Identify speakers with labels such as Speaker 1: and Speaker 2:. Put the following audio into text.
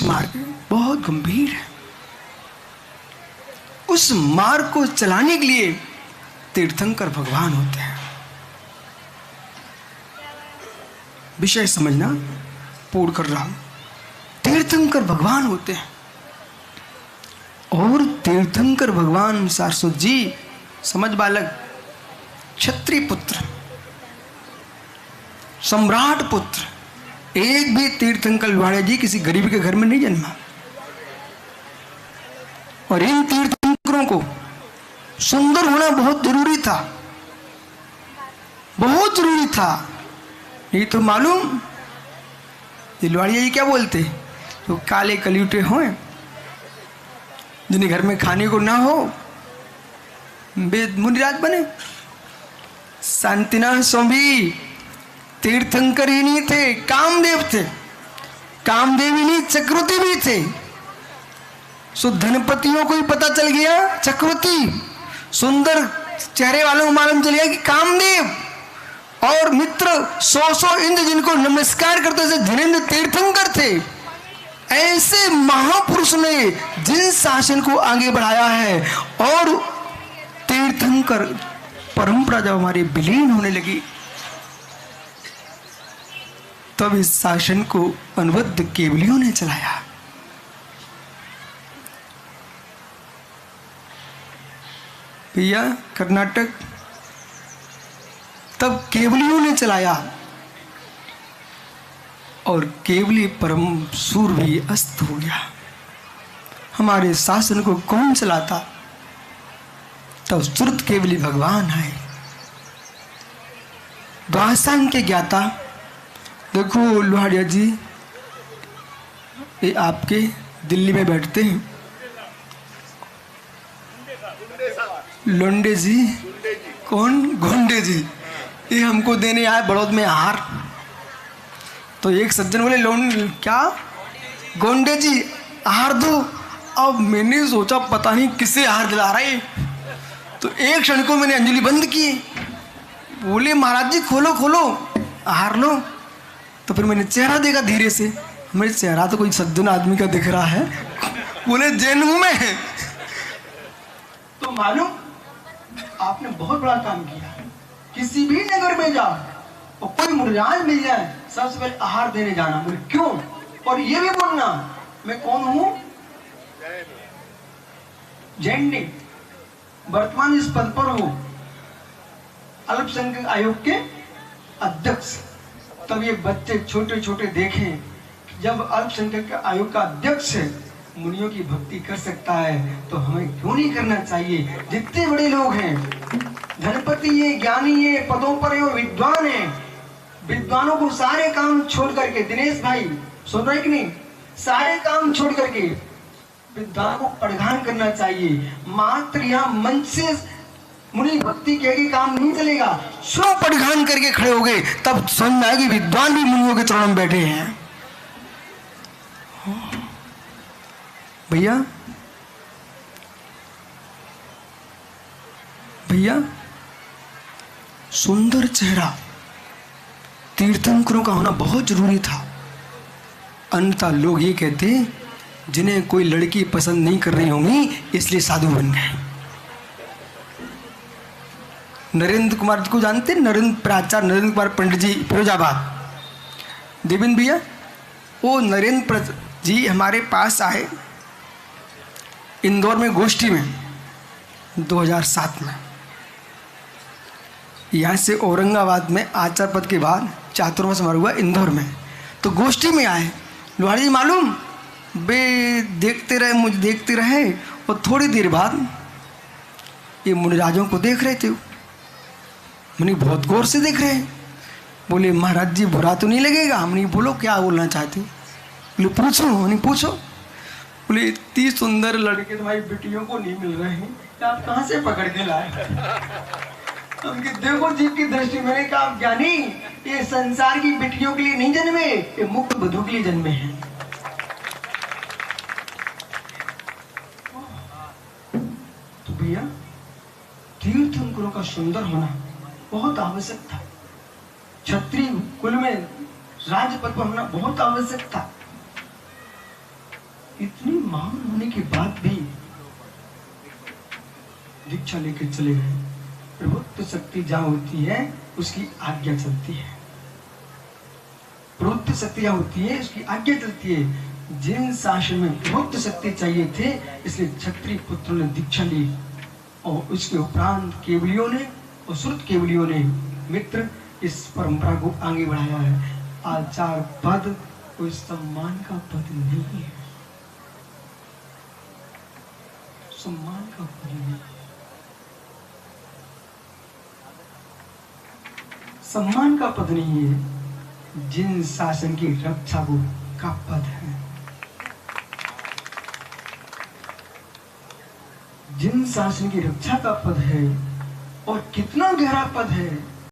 Speaker 1: मार्ग बहुत गंभीर है। उस मार्ग को चलाने के लिए तीर्थंकर भगवान होते हैं। विषय समझना, पूर्ण कर रहा हूं। तीर्थंकर भगवान होते हैं और तीर्थंकर भगवान सारस्वत जी, समझ बालक, क्षत्रिय पुत्र, सम्राट पुत्र, एक भी तीर्थंकर लुहाड़िया जी किसी गरीब के घर में नहीं जन्मा। और इन तीर्थंकरों को सुंदर होना बहुत जरूरी था, बहुत जरूरी था। नहीं तो मालूम ये लुहाड़िया जी क्या बोलते, तो काले कलयुटे हों, जिन्हें घर में खाने को ना हो वे मुनिराज बने। शांतिनाथ स्वामी तीर्थंकर ही नहीं थे, कामदेव थे। कामदेव ही नहीं, चक्रवर्ती भी थे। सो धनपतियों को ही पता चल गया, चक्रवर्ती सुंदर चेहरे वालों को मालूम चल गया कि कामदेव और मित्र 100 इंद्र जिनको नमस्कार करते थे धीरेन्द्र तीर्थंकर थे। ऐसे महापुरुष ने जिन शासन को आगे बढ़ाया है, और तीर्थंकर परंपरा जब हमारी विलीन होने लगी तब इस शासन को अनवद्ध केवलियों ने चलाया। भैया कर्नाटक तब केवलियों ने चलाया, और केवली परम सूर भी अस्त हो गया। हमारे शासन को कौन चलाता, तब श्रुत केवली भगवान है, द्वासांग के ज्ञाता। देखो लुहाड़िया जी, ये आपके दिल्ली में बैठते हैं, लोंडे जी, कौन, गोंडे जी, ये हमको देने आए बड़ौद में हार। तो एक सज्जन बोले, क्या गोंडे जी हार दो। अब मैंने सोचा पता नहीं किसे हार दिला रहा है, तो एक क्षण को मैंने अंजलि बंद की। बोले महाराज जी खोलो खोलो हार लो। तो फिर मैंने चेहरा देखा धीरे से, मेरे चेहरा तो कोई सज्जन आदमी का दिख रहा है। बोले जैन हूं मैं। तो मालूम आपने बहुत बड़ा काम किया। किसी भी नगर में जाओ और कोई मुनिराज मिल जाए, सबसे पहले आहार देने जाना। बोले क्यों, और ये भी बोलना मैं कौन हूं, जैन नहीं, वर्तमान इस पद पर हो, अल्पसंख्यक आयोग के अध्यक्ष। तब ये बच्चे छोटे छोटे देखें, जब अल्पसंख्यक आयोग का अध्यक्ष मुनियों की भक्ति कर सकता है तो हमें क्यों नहीं करना चाहिए। जितने बड़े लोग हैं, धनपति है, ज्ञानी है, पदों पर है, विद्वान है, विद्वानों को सारे काम छोड़ करके, दिनेश भाई सुन रहे कि नहीं, सारे काम छोड़ करके विद्वान को परिधान करना चाहिए। मात्र यहाँ मंच से मुनि भक्ति के काम नहीं चलेगा, स्व परिधान करके खड़े हो गए तब समझ आएगी विद्वान भी मुनियों के चरणों में बैठे हैं। भैया भैया सुंदर चेहरा तीर्थंकरों का होना बहुत जरूरी था। अन्यथा लोग ये कहते जिन्हें कोई लड़की पसंद नहीं कर रही होंगी इसलिए साधु बन गए। नरेंद्र कुमार को जानते, नरेंद्र प्राचार्य नरेंद्र कुमार पंडित जी फिरोजाबाद, देवेंद्र भैया, वो नरेंद्र जी हमारे पास आए इंदौर में गोष्ठी में 2007 में। यहाँ से औरंगाबाद में आचार्य पद के बाद चातुर्मास समारोह हुआ इंदौर में, तो गोष्ठी में आए। लुहाड़ी जी मालूम बे देखते रहे, मुझे देखते रहे, और थोड़ी देर बाद ये मुनिराजों को देख रहे थे। मुनि बहुत गौर से देख रहे हैं। बोले महाराज जी बुरा तो नहीं लगेगा? हमने बोलो क्या बोलना चाहते हो? बोले पूछो, हमने पूछो। बोले इतनी सुंदर लड़के तुम्हारी बेटियों को नहीं मिल रहे हैं, आप कहाँ से पकड़ के लाए? हमके देखो जी की दृष्टि, मैंने कहा ज्ञानी ये संसार की बेटियों के लिए नहीं जन्मे, ये मुक्त बधू के लिए जन्मे हैं। तो भैया तीर्थंकरों का सुंदर होना बहुत आवश्यक था। क्षत्रिय कुल में राजपद पर होना बहुत आवश्यक था। इतनी महान होने के बाद भी दीक्षा लेकर चले गए। प्रभुत्व शक्ति जहां होती है उसकी आज्ञा चलती है। प्रभुत्व शक्ति जहां होती है उसकी आज्ञा चलती है। जिन शासन में प्रभुत्व शक्ति चाहिए थे, इसलिए क्षत्रिय पुत्रों ने दीक्षा ली और उसके उपरांत केवलियों ने और श्रुत केवलियों ने मित्र इस परंपरा को आगे बढ़ाया है। आचार पद कोई सम्मान का पद नहीं है, सम्मान का पद नहीं है। सम्मान का पद नहीं है, जिन शासन की रक्षा को का पद है। जिन शासन की रक्षा का पद है, और कितना गहरा पद है।